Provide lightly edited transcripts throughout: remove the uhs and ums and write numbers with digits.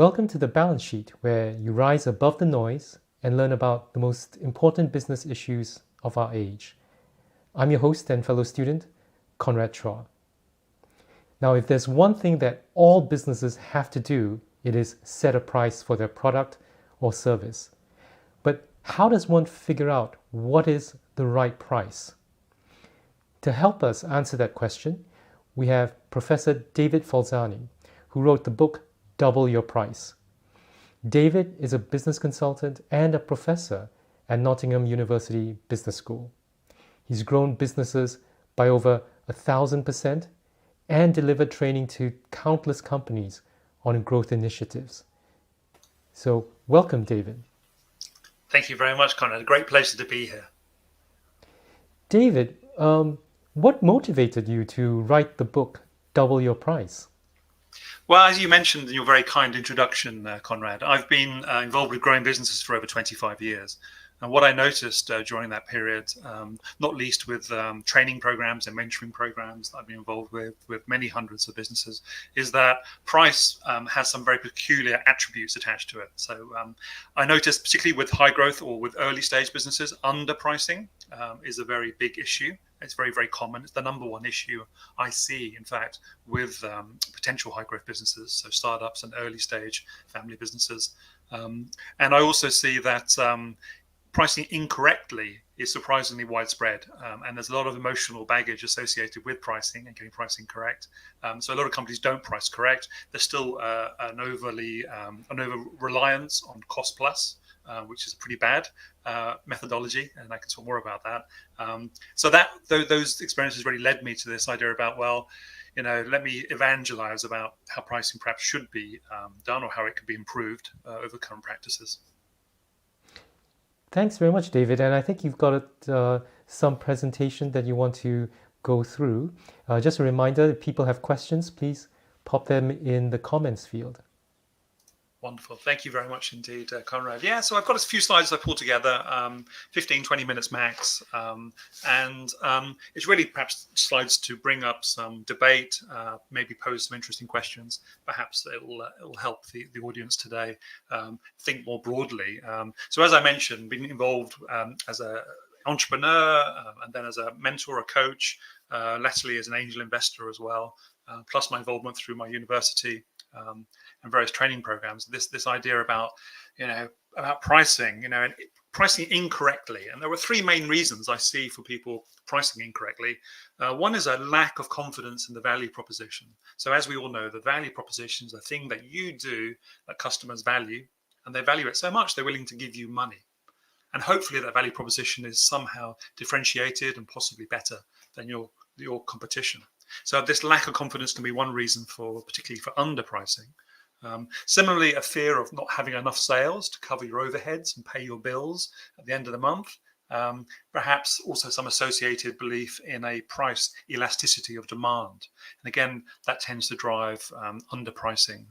Welcome to the Balance Sheet, where you rise above the noise and learn about the most important business issues of our age. I'm your host and fellow student, Conrad Chua. Now, if there's one thing that all businesses have to do, it is set a price for their product or service. But how does one figure out what is the right price? To help us answer that question, we have Professor David Falzani, who wrote the book Double Your Price. David is a business consultant and a professor at Nottingham University Business School. He's grown businesses by over 1,000% and delivered training to countless companies on growth initiatives. So, welcome, David. Thank you very much, Conrad. A great pleasure to be here. David, what motivated you to write the book Double Your Price? Well, as you mentioned in your very kind introduction, Conrad, I've been involved with growing businesses for over 25 years. And what I noticed during that period, not least with training programs and mentoring programs that I've been involved with many hundreds of businesses, is that price has some very peculiar attributes attached to it. So I noticed, particularly with high growth or with early stage businesses, underpricing is a very big issue. It's very, very common. It's the number one issue I see, in fact, with potential high growth businesses, so startups and early stage family businesses. And I also see that pricing incorrectly is surprisingly widespread, and there's a lot of emotional baggage associated with pricing and getting pricing correct. So a lot of companies don't price correct. There's still an over reliance on cost plus, which is a pretty bad methodology, and I can talk more about that. So those experiences really led me to this idea about, well, let me evangelize about how pricing perhaps should be done or how it could be improved over current practices. Thanks very much, David. And I think you've got some presentation that you want to go through. Just a reminder, if people have questions, please pop them in the comments field. Wonderful. Thank you very much indeed, Conrad. Yeah, so I've got a few slides I pulled together, 15, 20 minutes max. And it's really perhaps slides to bring up some debate, maybe pose some interesting questions. Perhaps it will help the audience today think more broadly. So as I mentioned, being involved as an entrepreneur and then as a mentor, a coach, latterly as an angel investor as well, plus my involvement through my university. And various training programs. This idea about pricing, and pricing incorrectly. And there were three main reasons I see for people pricing incorrectly. One is a lack of confidence in the value proposition. So as we all know, the value proposition is a thing that you do that customers value, and they value it so much they're willing to give you money. And hopefully that value proposition is somehow differentiated and possibly better than your competition. So this lack of confidence can be one reason particularly for underpricing. Similarly, a fear of not having enough sales to cover your overheads and pay your bills at the end of the month. Perhaps also some associated belief in a price elasticity of demand. And again, that tends to drive underpricing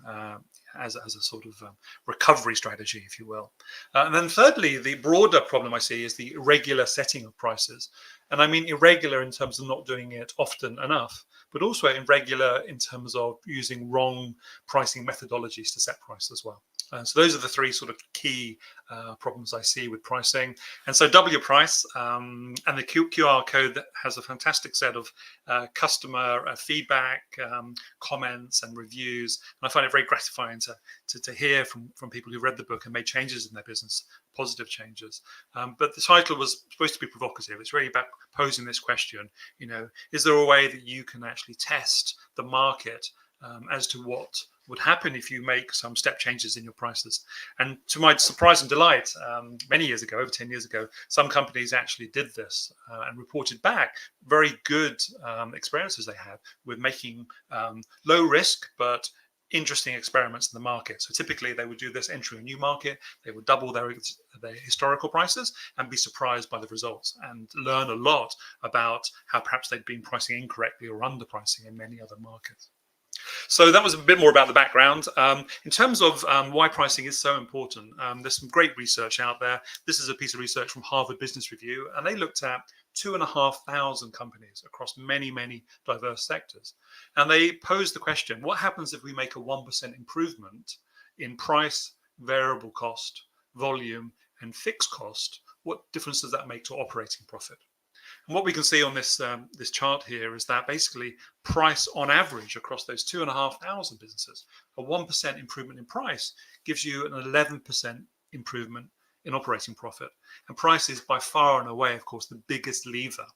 as a sort of recovery strategy, if you will. And then thirdly, the broader problem I see is the irregular setting of prices. And I mean irregular in terms of not doing it often enough, but also irregular in terms of using wrong pricing methodologies to set price as well. So those are the three sort of key problems I see with pricing. And so double your price and the QR code that has a fantastic set of customer feedback, comments and reviews. And I find it very gratifying to hear from people who read the book and made changes in their business, positive changes. But the title was supposed to be provocative. It's really about posing this question, is there a way that you can actually test the market as to what would happen if you make some step changes in your prices? And to my surprise and delight, many years ago, over 10 years ago, some companies actually did this and reported back very good experiences they had with making low risk but interesting experiments in the market. So typically they would do this entering a new market, they would double their historical prices and be surprised by the results and learn a lot about how perhaps they'd been pricing incorrectly or underpricing in many other markets. So that was a bit more about the background. In terms of why pricing is so important, there's some great research out there. This is a piece of research from Harvard Business Review, and they looked at 2,500 companies across many, many diverse sectors. And they posed the question, what happens if we make a 1% improvement in price, variable cost, volume, and fixed cost, what difference does that make to operating profit? And what we can see on this this chart here is that basically price on average across those 2,500 businesses, a 1% improvement in price gives you an 11% improvement in operating profit. And price is by far and away, of course, the biggest lever.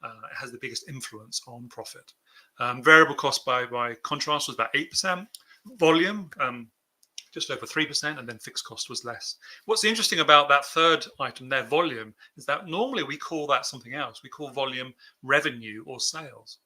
It has the biggest influence on profit. Variable cost by contrast was about 8%. Volume, just over 3%, and then fixed cost was less. What's interesting about that third item there, volume, is that normally we call that something else. We call volume revenue or sales.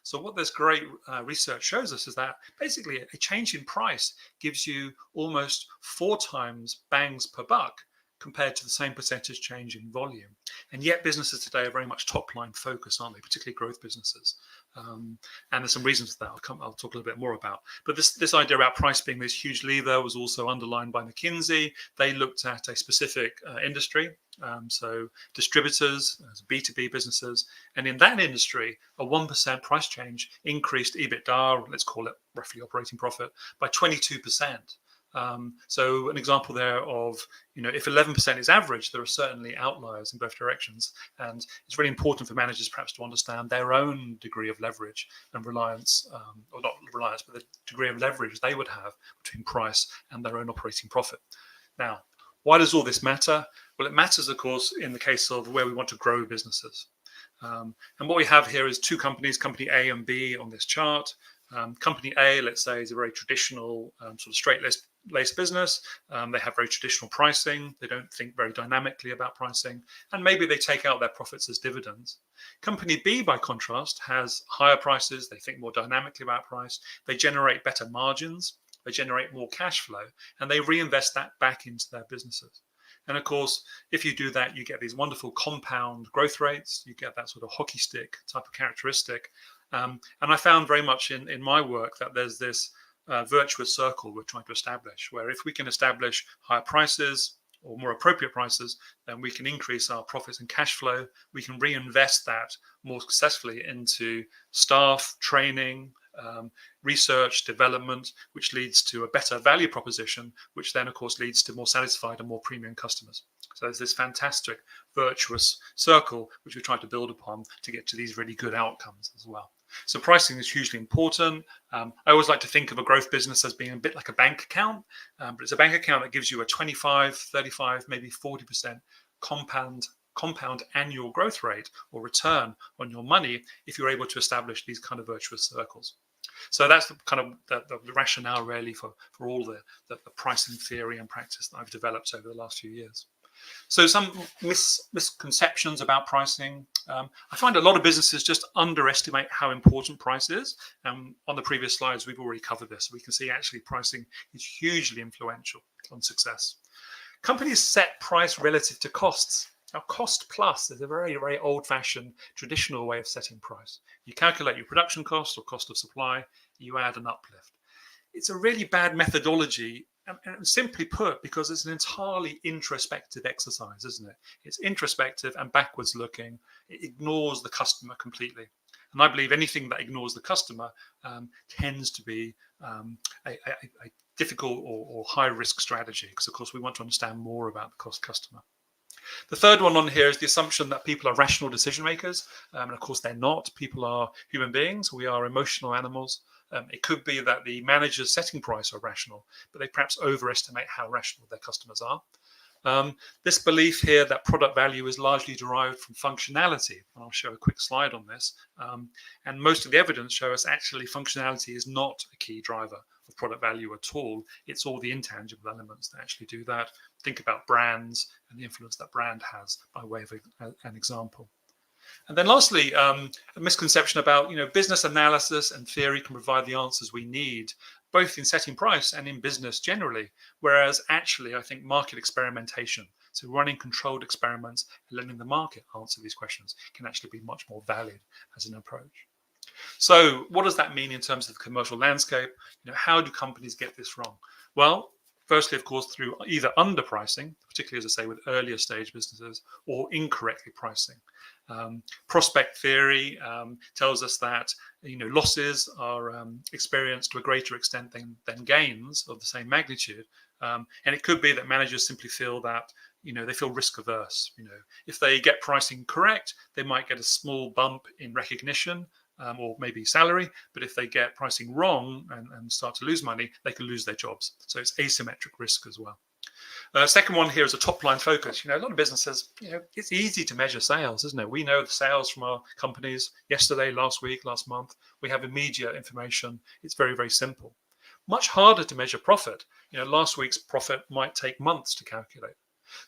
So what this great research shows us is that basically a change in price gives you almost 4 times bangs per buck compared to the same percentage change in volume. And yet businesses today are very much top line focused, aren't they? Particularly growth businesses. And there's some reasons for that I'll talk a little bit more about. But this idea about price being this huge lever was also underlined by McKinsey. They looked at a specific industry, so distributors, B2B businesses. And in that industry, a 1% price change increased EBITDA, let's call it roughly operating profit, by 22%. So an example there of, if 11% is average, there are certainly outliers in both directions. And it's really important for managers perhaps to understand their own degree of leverage and reliance, or not reliance, but the degree of leverage they would have between price and their own operating profit. Now, why does all this matter? Well, it matters, of course, in the case of where we want to grow businesses. And what we have here is 2 companies, company A and B on this chart. Company A, let's say, is a very traditional sort of straight-laced business. They have very traditional pricing. They don't think very dynamically about pricing. And maybe they take out their profits as dividends. Company B, by contrast, has higher prices. They think more dynamically about price. They generate better margins. They generate more cash flow. And they reinvest that back into their businesses. And of course, if you do that, you get these wonderful compound growth rates. You get that sort of hockey stick type of characteristic. And I found very much in my work that there's this virtuous circle we're trying to establish, where if we can establish higher prices or more appropriate prices, then we can increase our profits and cash flow. We can reinvest that more successfully into staff, training, research, development, which leads to a better value proposition, which then, of course, leads to more satisfied and more premium customers. So there's this fantastic virtuous circle, which we try to build upon to get to these really good outcomes as well. So pricing is hugely important. I always like to think of a growth business as being a bit like a bank account, but it's a bank account that gives you a 25, 35, maybe 40% compound annual growth rate or return on your money if you're able to establish these kind of virtuous circles. So that's the rationale really for all the pricing theory and practice that I've developed over the last few years. So some misconceptions about pricing. I find a lot of businesses just underestimate how important price is. On the previous slides, we've already covered this. We can see actually pricing is hugely influential on success. Companies set price relative to costs. Now, cost plus is a very, very old-fashioned traditional way of setting price. You calculate your production cost or cost of supply, you add an uplift. It's a really bad methodology, and simply put, because it's an entirely introspective exercise, isn't it? It's introspective and backwards looking. It ignores the customer completely. And I believe anything that ignores the customer tends to be a difficult or high-risk strategy, because, of course, we want to understand more about the customer. The third one on here is the assumption that people are rational decision makers. And of course, they're not. People are human beings. We are emotional animals. It could be that the managers setting price are rational, but they perhaps overestimate how rational their customers are. This belief here that product value is largely derived from functionality. And I'll show a quick slide on this. And most of the evidence shows us actually functionality is not a key driver of product value at all. It's all the intangible elements that actually do that. Think about brands and the influence that brand has by way of an example. And then lastly, a misconception about, business analysis and theory can provide the answers we need, both in setting price and in business generally. Whereas actually, I think market experimentation, so running controlled experiments and letting the market answer these questions can actually be much more valid as an approach. So what does that mean in terms of the commercial landscape? How do companies get this wrong? Well, Firstly, of course, through either underpricing, particularly, as I say, with earlier stage businesses, or incorrectly pricing. Prospect theory tells us that losses are experienced to a greater extent than gains of the same magnitude, and it could be that managers simply feel that they feel risk averse. If they get pricing correct, they might get a small bump in recognition, or maybe salary, but if they get pricing wrong and start to lose money, they can lose their jobs. So it's asymmetric risk as well. Second one here is a top line focus. A lot of businesses, it's easy to measure sales, isn't it? We know the sales from our companies yesterday, last week, last month. We have immediate information. It's very, very simple. Much harder to measure profit. Last week's profit might take months to calculate.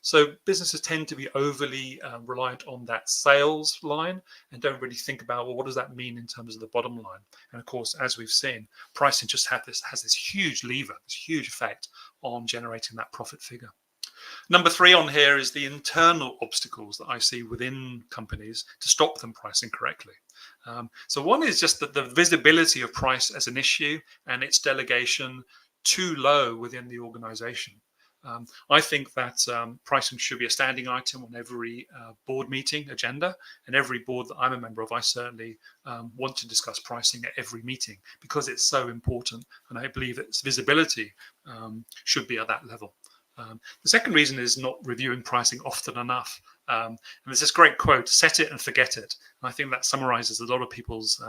So businesses tend to be overly reliant on that sales line and don't really think about, well, what does that mean in terms of the bottom line? And of course, as we've seen, pricing just has this huge lever, this huge effect on generating that profit figure. Number 3 on here is the internal obstacles that I see within companies to stop them pricing correctly. So one is just that the visibility of price as an issue and its delegation too low within the organization. I think that pricing should be a standing item on every board meeting agenda, and every board that I'm a member of, I certainly want to discuss pricing at every meeting because it's so important, and I believe its visibility should be at that level. The second reason is not reviewing pricing often enough. And there's this great quote, set it and forget it. And I think that summarizes a lot of people's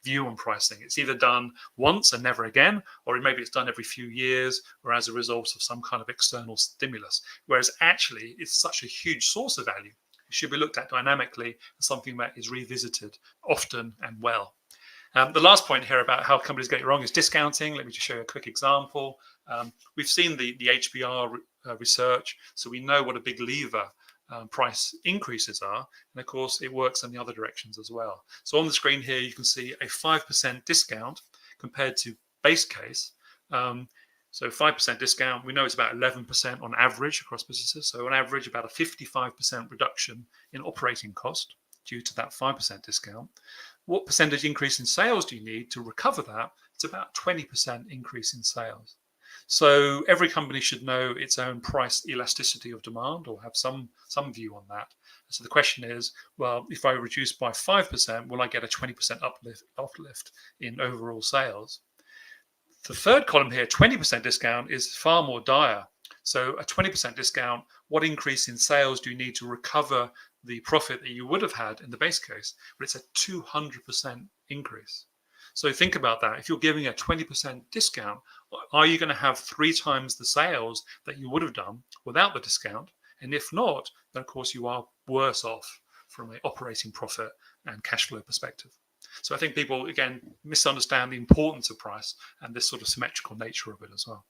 view on pricing. It's either done once and never again, or maybe it's done every few years or as a result of some kind of external stimulus. Whereas actually, it's such a huge source of value. It should be looked at dynamically as something that is revisited often and well. The last point here about how companies get it wrong is discounting. Let me just show you a quick example. We've seen the HBR research, so we know what a big lever price increases are, and of course it works in the other directions as well. So on the screen here you can see a 5% discount compared to base case. So 5% discount, we know it's about 11% on average across businesses. So on average about a 55% reduction in operating cost due to that 5% discount. What percentage increase in sales do you need to recover that? It's about 20% increase in sales. So every company should know its own price elasticity of demand or have some view on that. So the question is, well, if I reduce by 5%, will I get a 20% uplift in overall sales? The third column here, 20% discount, is far more dire. So a 20% discount, what increase in sales do you need to recover the profit that you would have had in the base case? But it's a 200% increase. So think about that. If you're giving a 20% discount, are you going to have 3 times the sales that you would have done without the discount? And if not, then of course you are worse off from an operating profit and cash flow perspective. So I think people, again, misunderstand the importance of price and this sort of symmetrical nature of it as well.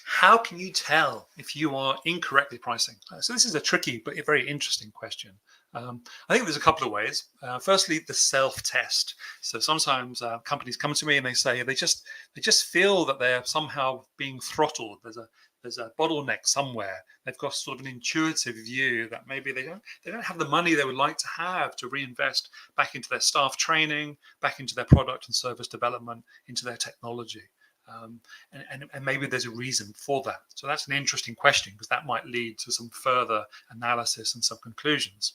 How can you tell if you are incorrectly pricing? So this is a tricky but a very interesting question. I think there's a couple of ways. Firstly, the self-test. So sometimes companies come to me and they say they just feel that they're somehow being throttled. There's a bottleneck somewhere. They've got sort of an intuitive view that maybe they don't have the money they would like to have to reinvest back into their staff training, back into their product and service development, into their technology. And maybe there's a reason for that. So that's an interesting question because that might lead to some further analysis and some conclusions.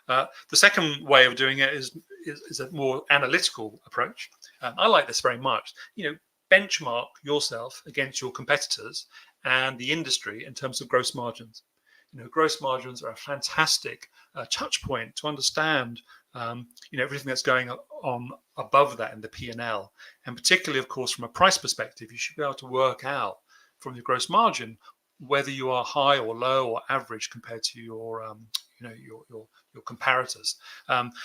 The second way of doing it is a more analytical approach. I like this very much. Benchmark yourself against your competitors and the industry in terms of gross margins. Gross margins are a fantastic touch point to understand everything that's going on above that in the P&L, and particularly, of course, from a price perspective, you should be able to work out from your gross margin whether you are high or low or average compared to your comparators.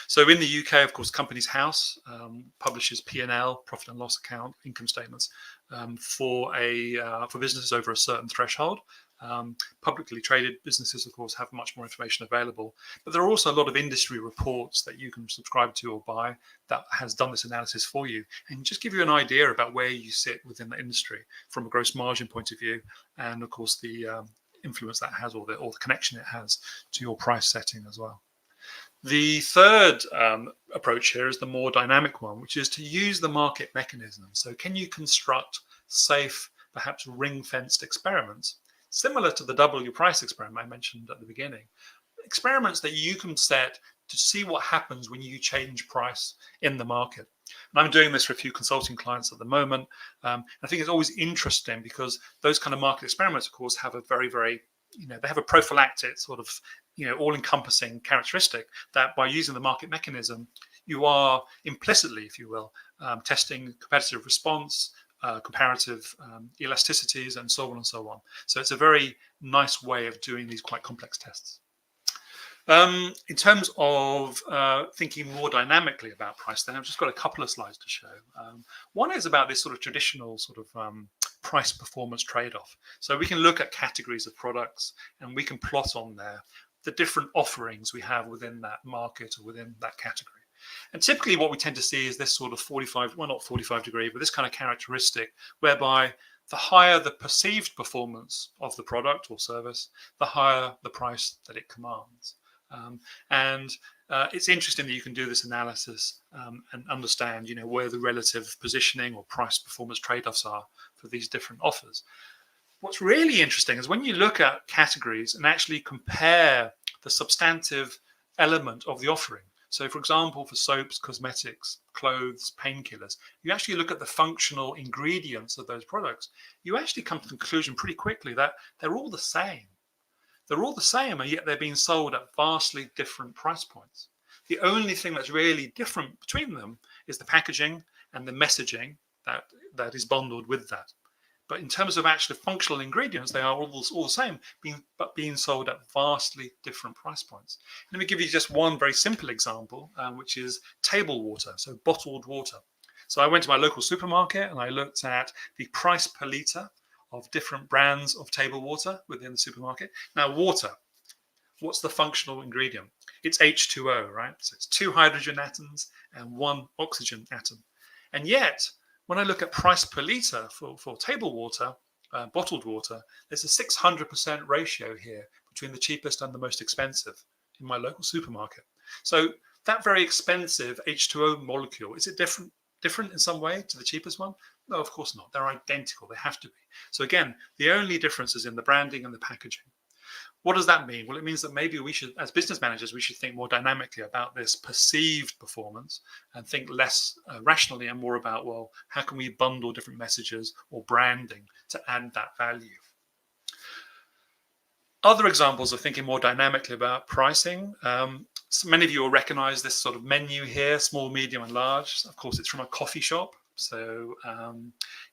So in the UK, of course, Companies House publishes P&L, profit and loss account, income statements for businesses over a certain threshold. Publicly traded businesses, of course, have much more information available, but there are also a lot of industry reports that you can subscribe to or buy that has done this analysis for you and just give you an idea about where you sit within the industry from a gross margin point of view, and of course the influence that has or the connection it has to your price setting as well. The third approach here is the more dynamic one, which is to use the market mechanism. So can you construct safe, perhaps ring-fenced experiments, similar to the double your price experiment I mentioned at the beginning. Experiments that you can set to see what happens when you change price in the market. And I'm doing this for a few consulting clients at the moment. I think it's always interesting because those kind of market experiments, of course, have a very, very, they have a prophylactic sort of, all-encompassing characteristic that by using the market mechanism, you are implicitly, if you will, testing competitive response, comparative elasticities, and so on and so on. So it's a very nice way of doing these quite complex tests. In terms of thinking more dynamically about price, then I've just got a couple of slides to show. One is about this sort of traditional sort of price performance trade-off. So we can look at categories of products and we can plot on there the different offerings we have within that market or within that category. And typically what we tend to see is this sort of 45, well, not 45 degree, but this kind of characteristic whereby the higher the perceived performance of the product or service, the higher the price that it commands. It's interesting that you can do this analysis and understand, where the relative positioning or price performance trade-offs are for these different offers. What's really interesting is when you look at categories and actually compare the substantive element of the offering. So, for example, for soaps, cosmetics, clothes, painkillers, you actually look at the functional ingredients of those products. You actually come to the conclusion pretty quickly that they're all the same. They're all the same, and yet they're being sold at vastly different price points. The only thing that's really different between them is the packaging and the messaging that is bundled with that. But in terms of actually functional ingredients, they are all the same, but being sold at vastly different price points. Let me give you just one very simple example, which is table water, so bottled water. So I went to my local supermarket and I looked at the price per litre of different brands of table water within the supermarket. Now, water, what's the functional ingredient? It's H2O, right? So it's 2 hydrogen atoms and 1 oxygen atom. And yet, when I look at price per litre for table water, bottled water, there's a 600% ratio here between the cheapest and the most expensive in my local supermarket. So that very expensive H2O molecule, is it different in some way to the cheapest one? No, of course not. They're identical. They have to be. So again, the only difference is in the branding and the packaging. What does that mean? Well, it means that maybe we should, as business managers, we should think more dynamically about this perceived performance and think less rationally and more about, well, how can we bundle different messages or branding to add that value? Other examples of thinking more dynamically about pricing. So many of you will recognize this sort of menu here, small, medium, and large. Of course, it's from a coffee shop. So,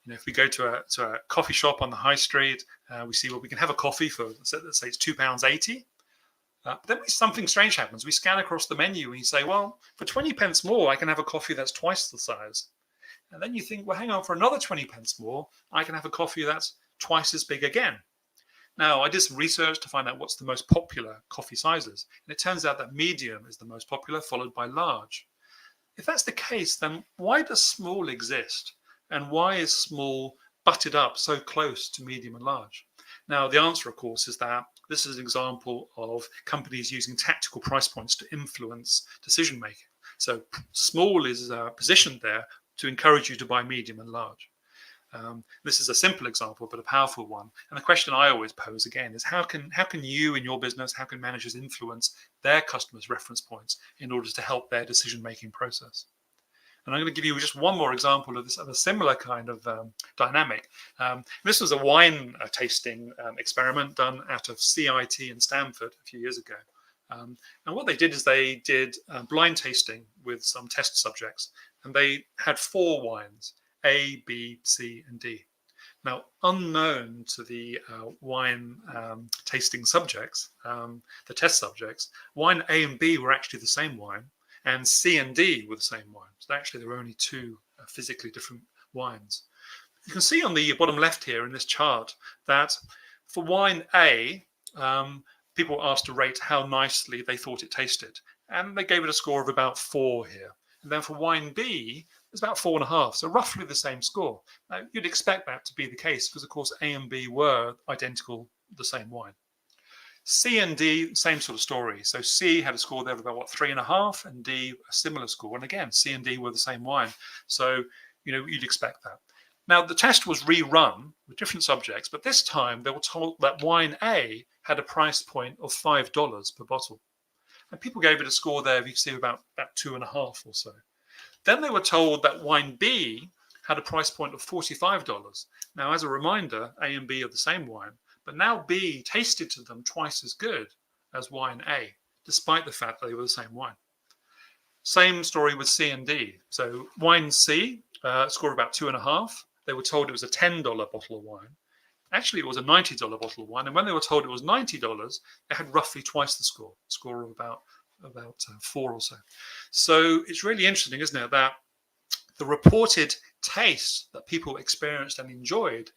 if we go to a coffee shop on the high street, we see, well, we can have a coffee for, let's say it's £2.80. But then something strange happens. We scan across the menu and you say, well, for 20 pence more, I can have a coffee that's twice the size. And then you think, well, hang on, for another 20 pence more, I can have a coffee that's twice as big again. Now, I did some research to find out what's the most popular coffee sizes. And it turns out that medium is the most popular, followed by large. If that's the case, then why does small exist? And why is small butted up so close to medium and large? Now, the answer, of course, is that this is an example of companies using tactical price points to influence decision making. So small is positioned there to encourage you to buy medium and large. This is a simple example, but a powerful one. And the question I always pose again is how can you in your business, how can managers influence their customers' reference points in order to help their decision-making process? And I'm going to give you just one more example of a similar kind of dynamic. This was a wine tasting experiment done out of CIT in Stanford a few years ago. And what they did is they did blind tasting with some test subjects, and they had 4 wines. A, B, C, and D. Now, unknown to the wine tasting subjects, the test subjects, wine A and B were actually the same wine, and C and D were the same wine. So actually, there were only 2 physically different wines. You can see on the bottom left here in this chart that for wine A, people were asked to rate how nicely they thought it tasted, and they gave it a score of about 4 here. And then for wine B, it's about 4.5, so roughly the same score. Now, you'd expect that to be the case because, of course, A and B were identical, the same wine. C and D, same sort of story. So C had a score there of about, 3.5, and D, a similar score. And again, C and D were the same wine. So, you'd expect that. Now, the test was rerun with different subjects, but this time they were told that wine A had a price point of $5 per bottle. And people gave it a score there, you see, about 2.5 or so. Then they were told that wine B had a price point of $45. Now, as a reminder, A and B are the same wine, but now B tasted to them twice as good as wine A, despite the fact that they were the same wine. Same story with C and D. So wine C scored about 2.5. They were told it was a $10 bottle of wine. Actually, it was a $90 bottle of wine. And when they were told it was $90, they had roughly twice the score of about 4 or so. So it's really interesting, isn't it, that the reported taste that people experienced and enjoyed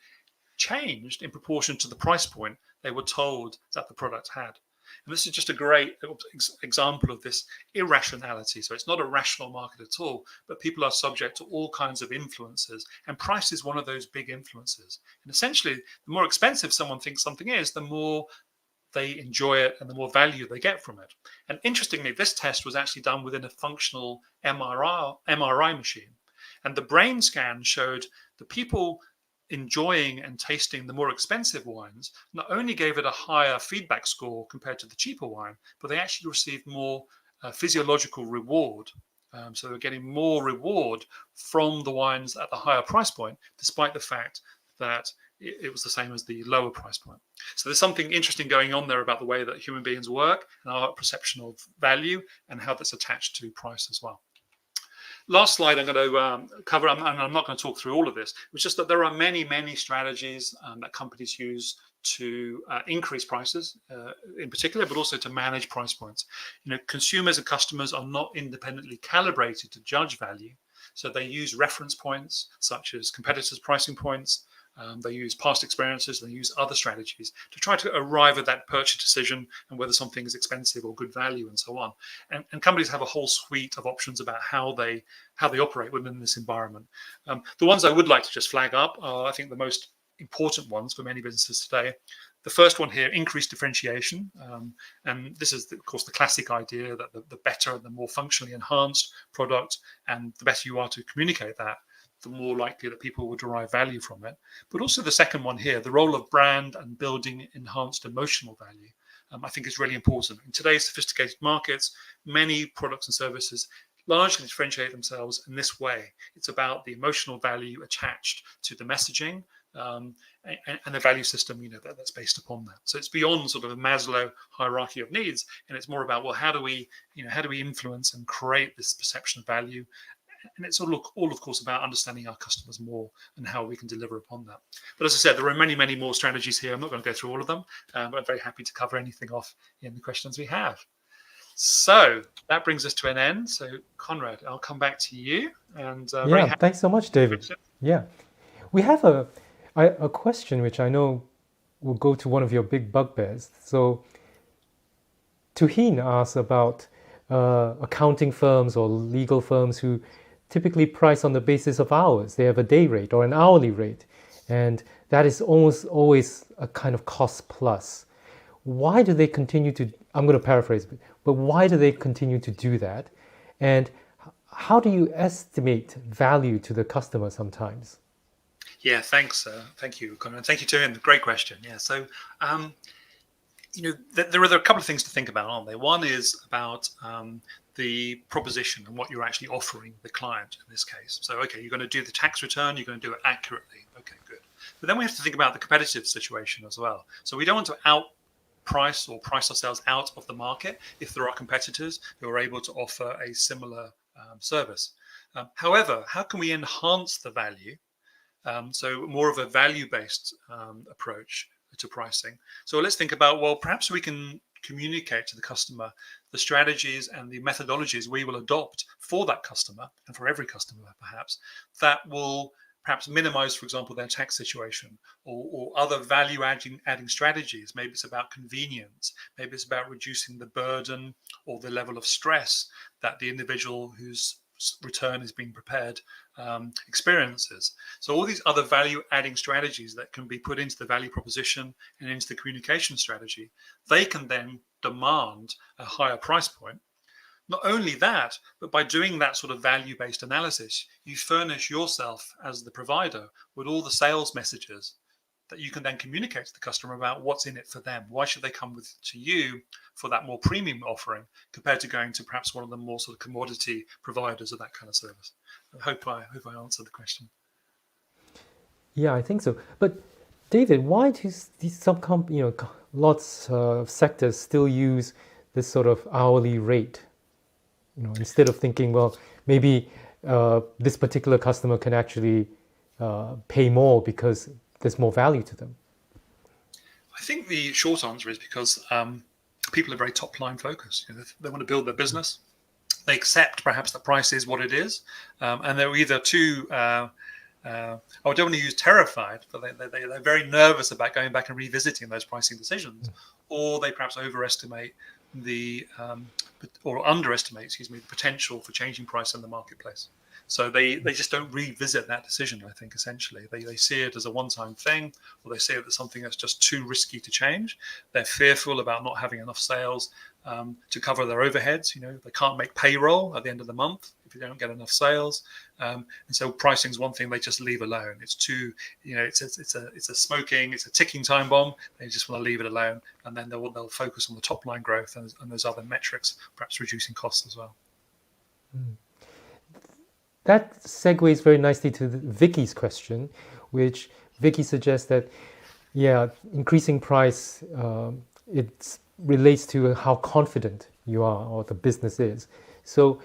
changed in proportion to the price point they were told that the product had. And this is just a great example of this irrationality. So it's not a rational market at all, but people are subject to all kinds of influences. And price is one of those big influences. And essentially, the more expensive someone thinks something is, the more they enjoy it and the more value they get from it. And interestingly, this test was actually done within a functional MRI machine. And the brain scan showed the people enjoying and tasting the more expensive wines not only gave it a higher feedback score compared to the cheaper wine, but they actually received more physiological reward. So they're getting more reward from the wines at the higher price point, despite the fact that it was the same as the lower price point. So there's something interesting going on there about the way that human beings work and our perception of value and how that's attached to price as well. Last slide I'm going to cover, and I'm not going to talk through all of this, it's just that there are many, many strategies that companies use to increase prices in particular, but also to manage price points. Consumers and customers are not independently calibrated to judge value. So they use reference points such as competitors' pricing points. They use past experiences, they use other strategies to try to arrive at that purchase decision and whether something is expensive or good value and so on. And companies have a whole suite of options about how they operate within this environment. The ones I would like to just flag up are, I think, the most important ones for many businesses today. The first one here, increased differentiation. And this is, of course, the classic idea that the better and the more functionally enhanced product and the better you are to communicate that, the more likely that people will derive value from it. But also the second one here, the role of brand and building enhanced emotional value, I think is really important. In today's sophisticated markets, many products and services largely differentiate themselves in this way. It's about the emotional value attached to the messaging and the value system, that's based upon that. So it's beyond sort of a Maslow hierarchy of needs, and it's more about, well, how do we influence and create this perception of value? And it's all, of course, about understanding our customers more and how we can deliver upon that. But as I said, there are many, many more strategies here. I'm not going to go through all of them, but I'm very happy to cover anything off in the questions we have. So that brings us to an end. So Conrad, I'll come back to you. And thanks so much, David. Yeah, we have a question which I know will go to one of your big bugbears. So Tuhin asks about accounting firms or legal firms who typically price on the basis of hours. They have a day rate or an hourly rate, and that is almost always a kind of cost plus. Why do they continue to, I'm going to paraphrase, but why do they continue to do that? And how do you estimate value to the customer sometimes? Yeah, thanks. Thank you, Conrad. Thank you, Tuhin. Great question. Yeah, so there are a couple of things to think about, aren't there? One is about the proposition and what you're actually offering the client in this case. So, okay, you're going to do the tax return, you're going to do it accurately. Okay, good. But then we have to think about the competitive situation as well. So we don't want to outprice or price ourselves out of the market if there are competitors who are able to offer a similar service. However, how can we enhance the value? So more of a value-based approach to pricing. So let's think about, well, perhaps we can communicate to the customer the strategies and the methodologies we will adopt for that customer and for every customer perhaps, that will perhaps minimize, for example, their tax situation or other value adding strategies. Maybe it's about convenience, maybe it's about reducing the burden or the level of stress that the individual whose return is being prepared experiences. So all these other value adding strategies that can be put into the value proposition and into the communication strategy, they can then demand a higher price point. Not only that, but by doing that sort of value-based analysis, you furnish yourself as the provider with all the sales messages that you can then communicate to the customer about what's in it for them. Why should they come to you for that more premium offering compared to going to perhaps one of the more sort of commodity providers of that kind of service? I hope I answered the question. Yeah, I think so. But David, why do lots of sectors still use this sort of hourly rate? Instead of thinking, well, maybe this particular customer can actually pay more because there's more value to them. I think the short answer is because people are very top line focused. They want to build their business. They accept perhaps the price is what it is, and they're either too. I don't want to use terrified, but they're very nervous about going back and revisiting those pricing decisions, or they perhaps overestimate or underestimate, the potential for changing price in the marketplace. So they just don't revisit that decision, I think, essentially. They see it as a one-time thing, or they see it as something that's just too risky to change. They're fearful about not having enough sales to cover their overheads. They can't make payroll at the end of the month if you don't get enough sales. And so pricing is one thing they just leave alone. It's too, it's a ticking time bomb. They just want to leave it alone, and then they'll focus on the top line growth and those other metrics, perhaps reducing costs as well. That segues very nicely to Vicky's question, which Vicky suggests that, increasing price, it relates to how confident you are or the business is. So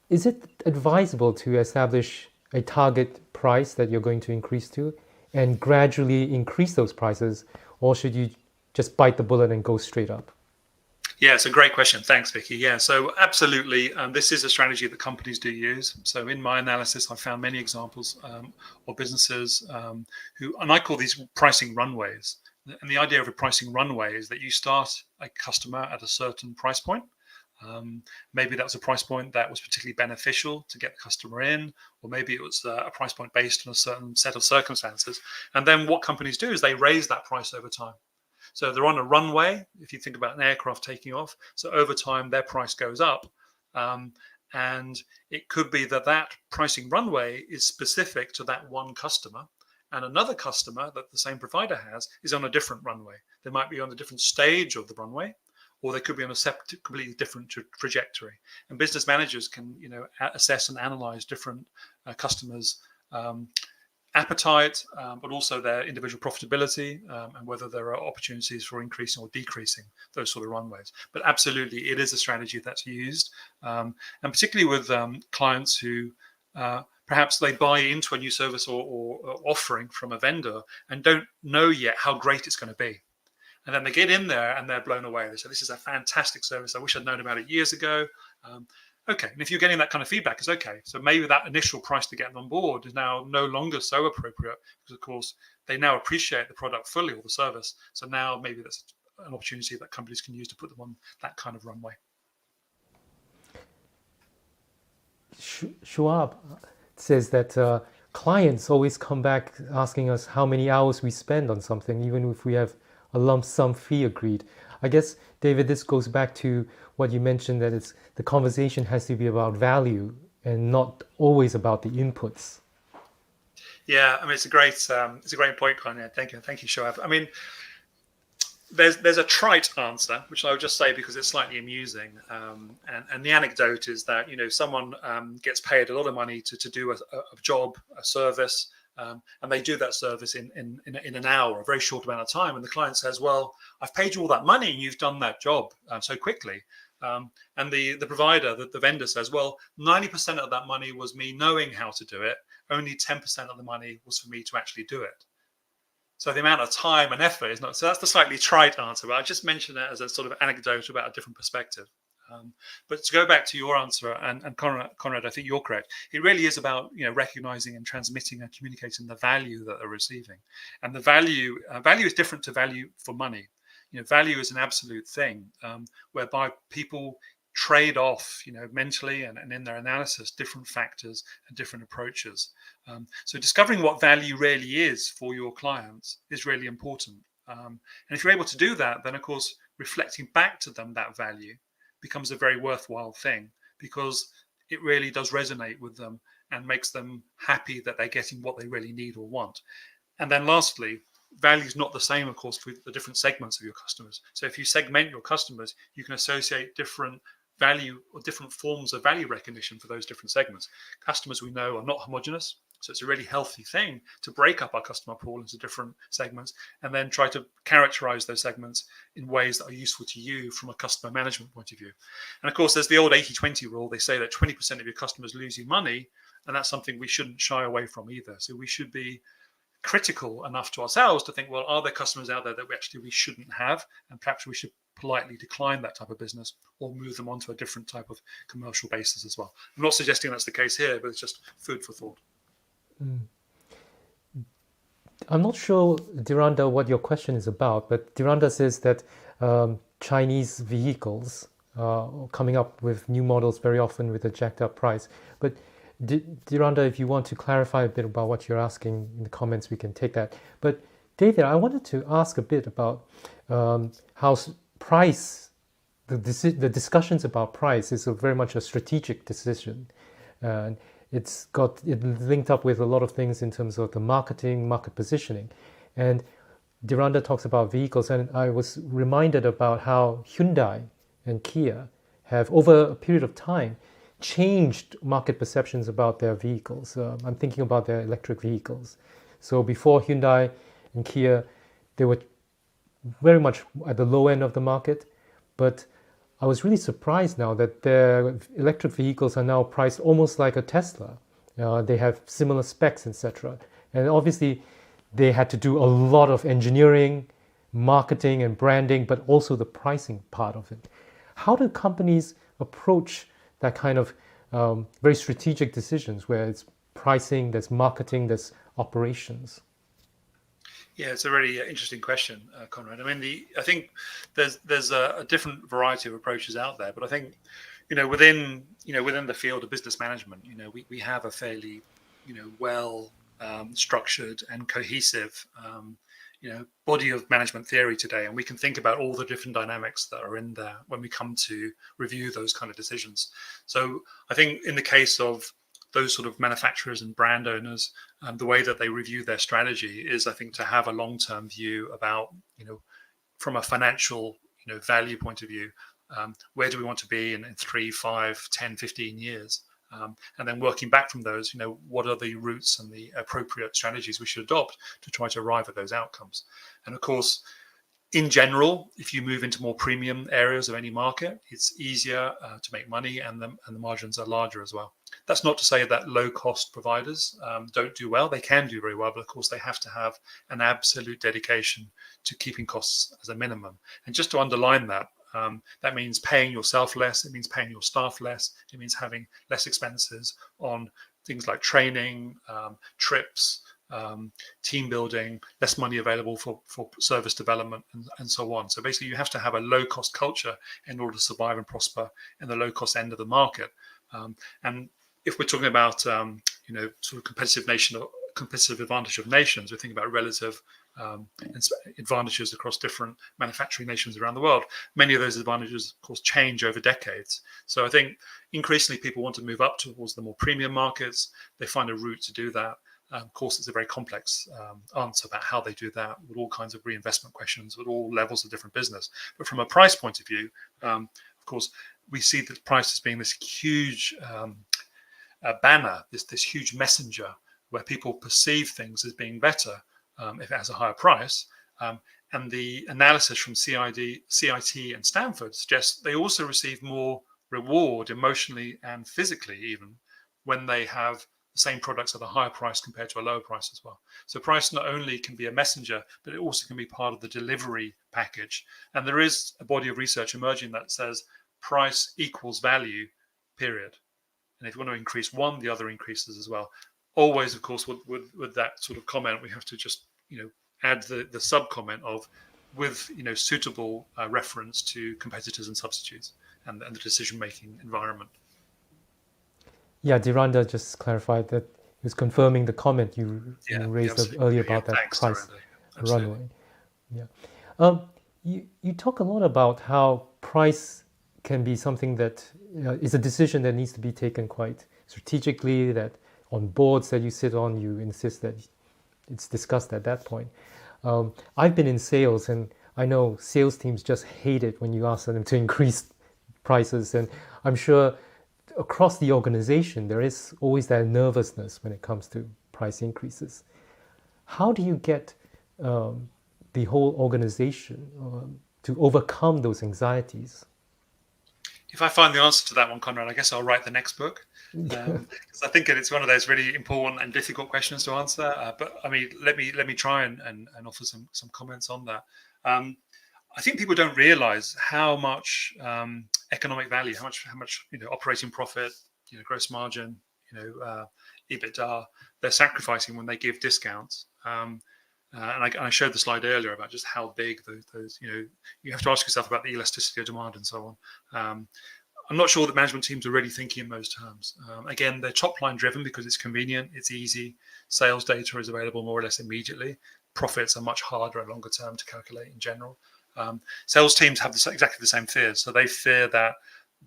is it advisable to establish a target price that you're going to increase to and gradually increase those prices, or should you just bite the bullet and go straight up? Yeah, it's a great question. Thanks, Vicky. Yeah, so absolutely, this is a strategy that companies do use. So in my analysis, I found many examples of businesses who, and I call these pricing runways. And the idea of a pricing runway is that you start a customer at a certain price point. Maybe that was a price point that was particularly beneficial to get the customer in, or maybe it was a price point based on a certain set of circumstances. And then what companies do is they raise that price over time. So they're on a runway, if you think about an aircraft taking off. So over time, their price goes up. And it could be that pricing runway is specific to that one customer. And another customer that the same provider has is on a different runway. They might be on a different stage of the runway, or they could be on a completely different trajectory. And business managers can, assess and analyze different customers' appetite, but also their individual profitability, and whether there are opportunities for increasing or decreasing those sort of runways. But absolutely, it is a strategy that's used, and particularly with clients who perhaps they buy into a new service or offering from a vendor and don't know yet how great it's going to be. And then they get in there and they're blown away. They say, this is a fantastic service. I wish I'd known about it years ago. Okay, and if you're getting that kind of feedback, it's okay. So maybe that initial price to get them on board is now no longer so appropriate because, of course, they now appreciate the product fully or the service. So now maybe that's an opportunity that companies can use to put them on that kind of runway. Schwab says that clients always come back asking us how many hours we spend on something, even if we have a lump sum fee agreed. I guess, David, this goes back to what you mentioned, that the conversation has to be about value and not always about the inputs. Yeah, I mean, it's a great point, Conrad. Thank you, Shoaib. I mean, there's a trite answer, which I would just say because it's slightly amusing. And the anecdote is that someone gets paid a lot of money to do a job, a service. And they do that service in an hour, a very short amount of time. And the client says, well, I've paid you all that money and you've done that job so quickly. And the provider, the vendor says, well, 90% of that money was me knowing how to do it. Only 10% of the money was for me to actually do it. So the amount of time and effort is not. So that's the slightly trite answer. But I just mentioned that as a sort of anecdote about a different perspective. But to go back to your answer, and Conrad, I think you're correct. It really is about recognizing and transmitting and communicating the value that they're receiving, and the value is different to value for money. Value is an absolute thing, whereby people trade off, mentally and in their analysis, different factors and different approaches. So discovering what value really is for your clients is really important. And if you're able to do that, then of course reflecting back to them that value becomes a very worthwhile thing, because it really does resonate with them and makes them happy that they're getting what they really need or want. And then lastly, value is not the same, of course, for the different segments of your customers. So if you segment your customers, you can associate different value or different forms of value recognition for those different segments. Customers we know are not homogenous. So it's a really healthy thing to break up our customer pool into different segments and then try to characterize those segments in ways that are useful to you from a customer management point of view. And of course, there's the old 80-20 rule. They say that 20% of your customers lose you money, and that's something we shouldn't shy away from either. So we should be critical enough to ourselves to think, well, are there customers out there that we shouldn't have, and perhaps we should politely decline that type of business or move them onto a different type of commercial basis as well. I'm not suggesting that's the case here, but it's just food for thought. I'm not sure, Dhiranda, what your question is about, but Dhiranda says that Chinese vehicles are coming up with new models very often with a jacked up price. But Dhiranda, if you want to clarify a bit about what you're asking in the comments, we can take that. But David, I wanted to ask a bit about how price, the discussions about price is very much a strategic decision. And it linked up with a lot of things in terms of the market positioning. And Dhiranda talks about vehicles, and I was reminded about how Hyundai and Kia have, over a period of time, changed market perceptions about their vehicles. I'm thinking about their electric vehicles. So before Hyundai and Kia, they were very much at the low end of the market, but I was really surprised now that their electric vehicles are now priced almost like a Tesla. They have similar specs, etc. And obviously, they had to do a lot of engineering, marketing, and branding, but also the pricing part of it. How do companies approach that kind of very strategic decisions where it's pricing, there's marketing, there's operations? Yeah, it's a really interesting question, Conrad. I mean, I think there's a different variety of approaches out there, but I think within the field of business management, we have a fairly well structured and cohesive body of management theory today, and we can think about all the different dynamics that are in there when we come to review those kind of decisions. So I think in the case of those sort of manufacturers and brand owners, the way that they review their strategy is, I think, to have a long-term view about, from a financial, value point of view, where do we want to be in 3, 5, 10, 15 years? And then working back from those, what are the routes and the appropriate strategies we should adopt to try to arrive at those outcomes? And of course, in general, if you move into more premium areas of any market, it's easier to make money, and the margins are larger as well. That's not to say that low-cost providers don't do well. They can do very well, but of course they have to have an absolute dedication to keeping costs as a minimum. And just to underline that, that means paying yourself less. It means paying your staff less. It means having less expenses on things like training, trips, team building, less money available for service development, and so on. So basically, you have to have a low-cost culture in order to survive and prosper in the low-cost end of the market. And if we're talking about sort of competitive advantage of nations, we think about relative advantages across different manufacturing nations around the world. Many of those advantages, of course, change over decades. So I think increasingly people want to move up towards the more premium markets. They find a route to do that. Of course, it's a very complex answer about how they do that, with all kinds of reinvestment questions, with all levels of different business. But from a price point of view, of course, we see that price as being this huge banner, this huge messenger where people perceive things as being better if it has a higher price. And the analysis from CIT and Stanford suggests they also receive more reward emotionally and physically, even when they have the same products at a higher price compared to a lower price as well. So price not only can be a messenger, but it also can be part of the delivery package. And there is a body of research emerging that says price equals value, period. And if you want to increase one, the other increases as well. Always, of course, with that sort of comment, we have to just add the sub comment of with suitable reference to competitors and substitutes and the decision making environment. Yeah, Dhiranda just clarified that he was confirming the comment you raised earlier about that price runway. Yeah, you talk a lot about how price can be something that is a decision that needs to be taken quite strategically, that on boards that you sit on, you insist that it's discussed at that point. I've been in sales, and I know sales teams just hate it when you ask them to increase prices, and I'm sure across the organization there is always that nervousness when it comes to price increases. How do you get the whole organization to overcome those anxieties? If I find the answer to that one, Conrad, I guess I'll write the next book, because I think it's one of those really important and difficult questions to answer. But I mean, let me try and offer some comments on that. I think people don't realise how much economic value, how much operating profit, gross margin, EBITDA they're sacrificing when they give discounts. And I showed the slide earlier about just how big those you have to ask yourself about the elasticity of demand and so on. I'm not sure that management teams are really thinking in those terms. Again, they're top line driven because it's convenient, it's easy. Sales data is available more or less immediately. Profits are much harder and longer term to calculate in general. Sales teams have exactly the same fears. So they fear that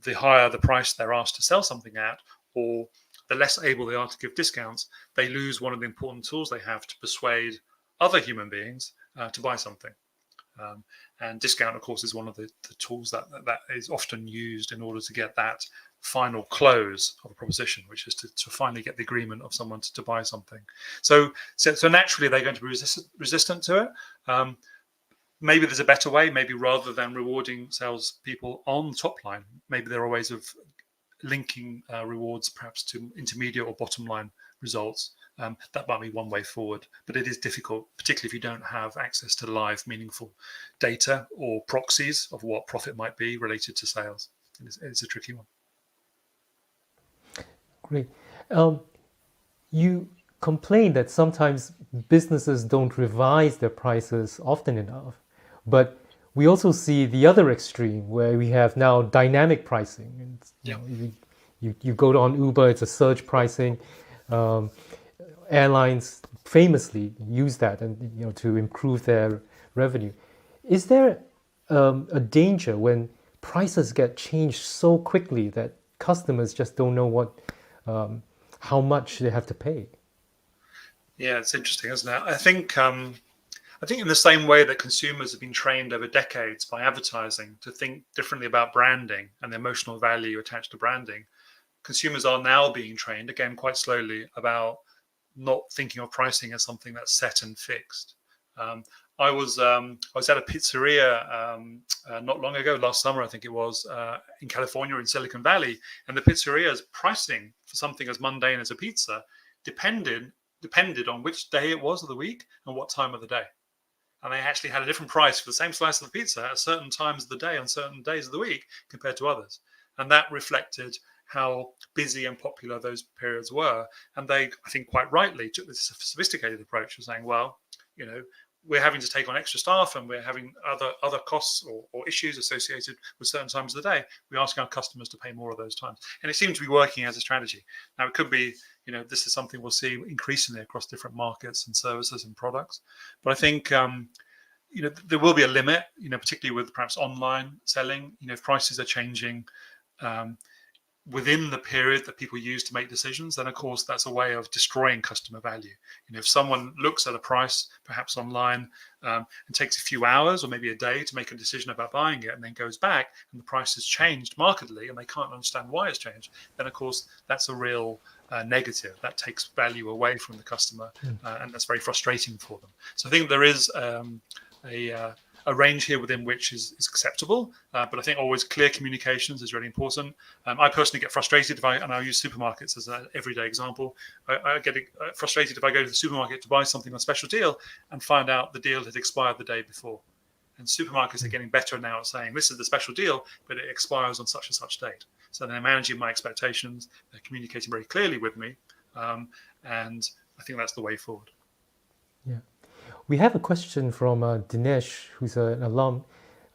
the higher the price they're asked to sell something at, or the less able they are to give discounts, they lose one of the important tools they have to persuade other human beings to buy something. And discount, of course, is one of the tools that is often used in order to get that final close of a proposition, which is to finally get the agreement of someone to buy something. So naturally, they're going to be resistant to it. Maybe there's a better way. Maybe rather than rewarding salespeople on the top line, maybe there are ways of linking rewards perhaps to intermediate or bottom line results. That might be one way forward, but it is difficult, particularly if you don't have access to live, meaningful data or proxies of what profit might be related to sales. It's a tricky one. Great. You complain that sometimes businesses don't revise their prices often enough, but we also see the other extreme where we have now dynamic pricing. And, you go on Uber, it's a surge pricing. Airlines famously use that and to improve their revenue. Is there a danger when prices get changed so quickly that customers just don't know how much they have to pay? Yeah, it's interesting, isn't it? I think in the same way that consumers have been trained over decades by advertising to think differently about branding and the emotional value attached to branding, consumers are now being trained, again quite slowly, about not thinking of pricing as something that's set and fixed. I was at a pizzeria not long ago, last summer I think it was, in California, in Silicon Valley, and the pizzeria's pricing for something as mundane as a pizza depended on which day it was of the week and what time of the day. And they actually had a different price for the same slice of the pizza at certain times of the day on certain days of the week compared to others. And that reflected how busy and popular those periods were. And they, I think quite rightly, took this sophisticated approach of saying, well, we're having to take on extra staff and we're having other costs or issues associated with certain times of the day. We're asking our customers to pay more of those times. And it seems to be working as a strategy. Now, it could be, this is something we'll see increasingly across different markets and services and products. But I think, there will be a limit, particularly with perhaps online selling, if prices are changing within the period that people use to make decisions, then of course that's a way of destroying customer value. If someone looks at a price, perhaps online, and takes a few hours or maybe a day to make a decision about buying it and then goes back and the price has changed markedly and they can't understand why it's changed, then of course that's a real negative. That takes value away from the customer, and that's very frustrating for them. So I think there is a range here within which is acceptable, but I think always clear communications is really important. I personally get frustrated and I'll use supermarkets as an everyday example. I get frustrated if I go to the supermarket to buy something on a special deal and find out the deal had expired the day before. And supermarkets are getting better now at saying this is the special deal, but it expires on such and such date. So they're managing my expectations, they're communicating very clearly with me, and I think that's the way forward. Yeah. We have a question from Dinesh, who's an alum.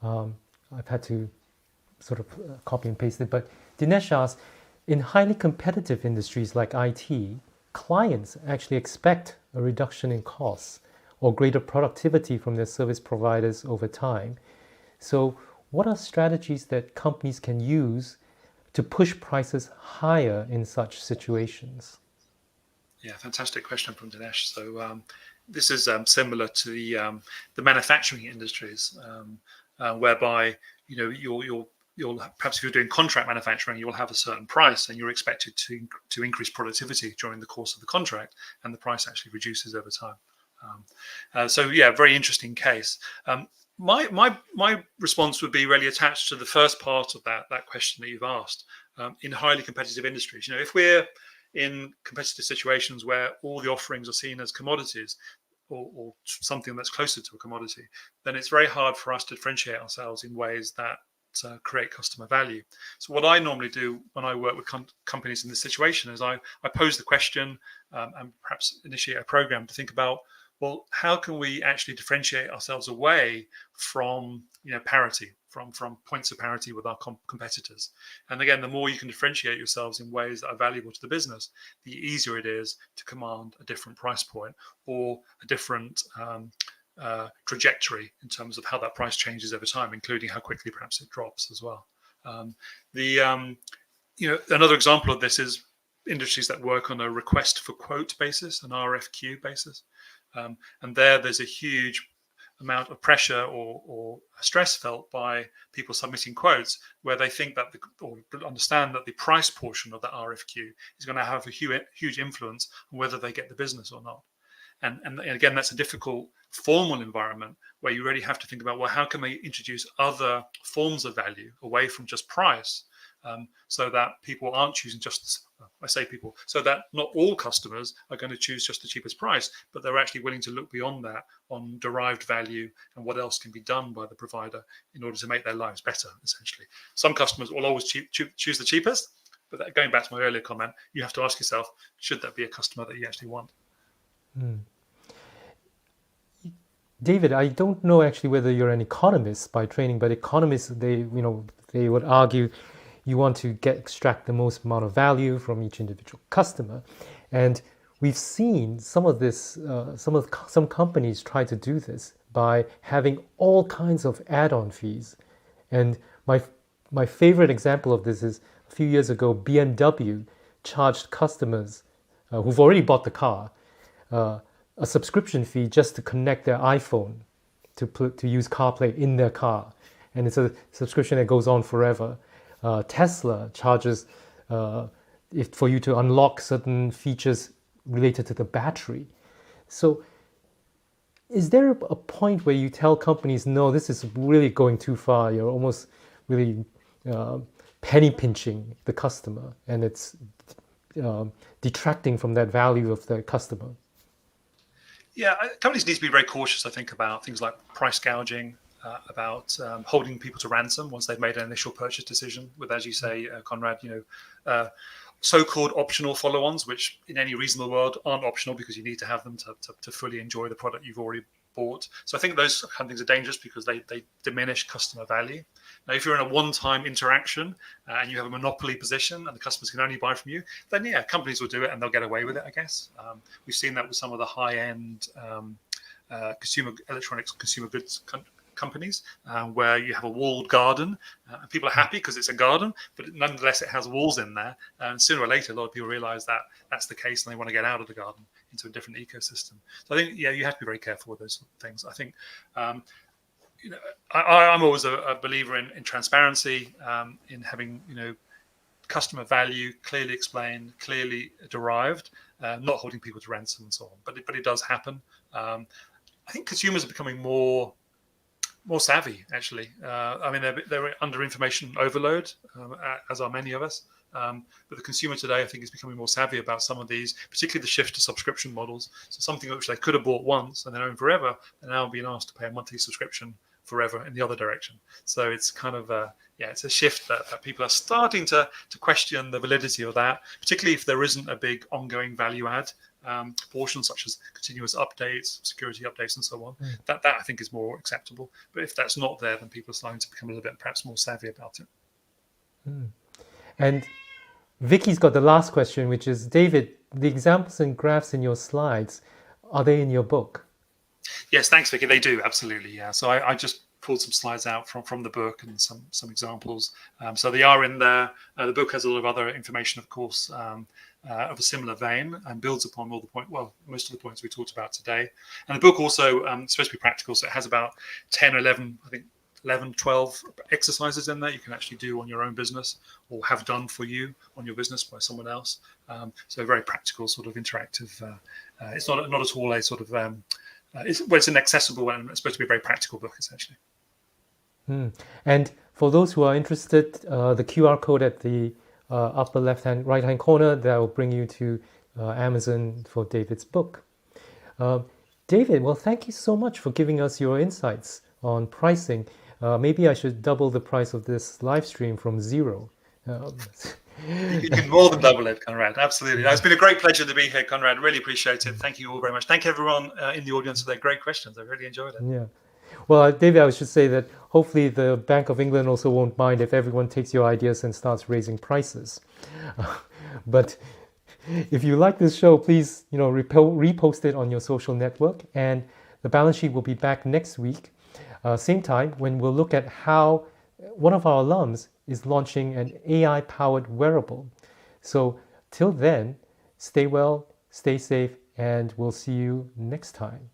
I've had to sort of copy and paste it, but Dinesh asks, in highly competitive industries like IT, clients actually expect a reduction in costs or greater productivity from their service providers over time. So what are strategies that companies can use to push prices higher in such situations? Yeah, fantastic question from Dinesh. So this is similar to the manufacturing industries, whereby you'll perhaps if you're doing contract manufacturing, you'll have a certain price, and you're expected to increase productivity during the course of the contract, and the price actually reduces over time. So yeah, very interesting case. My response would be really attached to the first part of that question that you've asked. In highly competitive industries, if we're in competitive situations where all the offerings are seen as commodities or something that's closer to a commodity, then it's very hard for us to differentiate ourselves in ways that create customer value. So what I normally do when I work with companies in this situation is I pose the question and perhaps initiate a program to think about, well, how can we actually differentiate ourselves away from parity, from points of parity with our competitors? And again, the more you can differentiate yourselves in ways that are valuable to the business, the easier it is to command a different price point or a different trajectory in terms of how that price changes over time, including how quickly perhaps it drops as well. Another example of this is industries that work on a request for quote basis, an RFQ basis. And there's a huge amount of pressure or stress felt by people submitting quotes where they think that or understand that the price portion of that RFQ is going to have a huge influence on whether they get the business or not. And again, that's a difficult formal environment where you really have to think about, well, how can we introduce other forms of value away from just price, so that people aren't choosing so that not all customers are going to choose just the cheapest price, but they're actually willing to look beyond that on derived value and what else can be done by the provider in order to make their lives better, essentially. Some customers will always choose the cheapest, but going back to my earlier comment, you have to ask yourself, should that be a customer that you actually want? David, I don't know actually whether you're an economist by training, but economists, they would argue you want to extract the most amount of value from each individual customer. And we've seen some of this, some companies try to do this by having all kinds of add-on fees. And my favorite example of this is a few years ago, BMW charged customers who've already bought the car a subscription fee just to connect their iPhone to use CarPlay in their car. And it's a subscription that goes on forever. Tesla charges for you to unlock certain features related to the battery. So is there a point where you tell companies, no, this is really going too far, you're almost really penny pinching the customer, and it's detracting from that value of the customer? Yeah, companies need to be very cautious, I think, about things like price gouging, about holding people to ransom once they've made an initial purchase decision with, as you say, Conrad, so-called optional follow-ons, which in any reasonable world aren't optional because you need to have them to fully enjoy the product you've already bought. So I think those kind of things are dangerous because they diminish customer value. Now, if you're in a one-time interaction and you have a monopoly position and the customers can only buy from you, then yeah, companies will do it and they'll get away with it, I guess. We've seen that with some of the high-end electronics consumer goods companies where you have a walled garden and people are happy because it's a garden, but nonetheless it has walls in there, and sooner or later a lot of people realize that that's the case and they want to get out of the garden into a different ecosystem. So I think you have to be very careful with those things. I think I'm always a believer in transparency, in having customer value clearly explained, clearly derived, not holding people to ransom and so on, but it does happen. I think consumers are becoming more savvy, actually. I mean, they're under information overload, as are many of us. But the consumer today, I think, is becoming more savvy about some of these, particularly the shift to subscription models. So something which they could have bought once and then own forever, they're now being asked to pay a monthly subscription forever in the other direction. So it's kind of it's a shift that people are starting to question the validity of that, particularly if there isn't a big ongoing value add portion, such as continuous updates, security updates, and so on. That I think is more acceptable. But if that's not there, then people are starting to become a little bit perhaps more savvy about it. And Vicky's got the last question, which is, David, the examples and graphs in your slides, are they in your book? Yes, thanks, Vicky. They do, absolutely, yeah. So I just pulled some slides out from the book and some examples. So they are in there. The book has a lot of other information, of course, of a similar vein, and builds upon most of the points we talked about today. And the book also is supposed to be practical, so it has about 10 or 11, I think 11, 12 exercises in there you can actually do on your own business, or have done for you on your business by someone else. So very practical, sort of interactive. It's not at all a sort of it's an accessible and it's supposed to be a very practical book, essentially. And for those who are interested, the QR code at the upper right hand corner, that will bring you to Amazon for David's book. David, well, thank you so much for giving us your insights on pricing. Maybe I should double the price of this live stream from 0. You can more than double it, Conrad. Absolutely. It's been a great pleasure to be here, Conrad. Really appreciate it. Thank you all very much. Thank everyone in the audience for their great questions. I really enjoyed it. Yeah. Well, David, I should say that hopefully the Bank of England also won't mind if everyone takes your ideas and starts raising prices. But if you like this show, please, repost it on your social network. And the balance sheet will be back next week, same time, when we'll look at how one of our alums is launching an AI-powered wearable. So till then, stay well, stay safe, and we'll see you next time.